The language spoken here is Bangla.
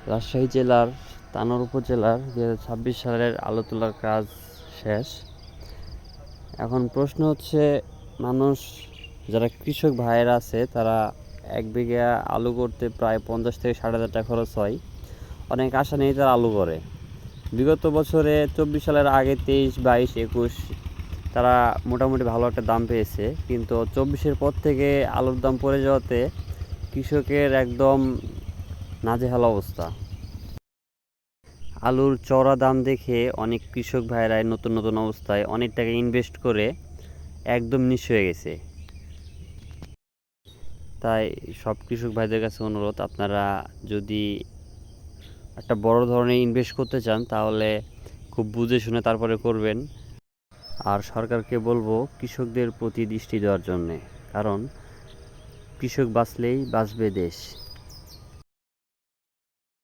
রাজশাহী জেলার তানোর উপজেলার ২০২৬ সালের আলু তোলার কাজ শেষ। এখন প্রশ্ন হচ্ছে, মানুষ যারা কৃষক ভাইয়েরা আছে তারা ১ বিঘা আলু করতে প্রায় ৫০ থেকে ৬০,০০০ টাকা খরচ হয়। অনেক আশা নিয়েই তারা আলু করে। বিগত বছরে ২৪ সালের আগে ২৩, ২২, ২১ তারা মোটামুটি ভালো একটা দাম পেয়েছে, কিন্তু ২৪-এর পর থেকে আলুর দাম পড়ে যাওয়াতে কৃষকের একদম নাজেহাল অবস্থা। আলুর চড়া দাম দেখে অনেক কৃষক ভাইয়েরাই নতুন নতুন অবস্থায় অনেক টাকা ইনভেস্ট করে একদম নিঃস্ব হয়ে গেছে। তাই সব কৃষক ভাইদের কাছে অনুরোধ, আপনারা যদি একটা বড় ধরনের ইনভেস্ট করতে চান তাহলে খুব বুঝে শুনে তারপরে করবেন। আর সরকারকে বলবো কৃষকদের প্রতি দৃষ্টি দেওয়ার জন্যে, কারণ কৃষক বাঁচলেই বাঁচবে দেশ।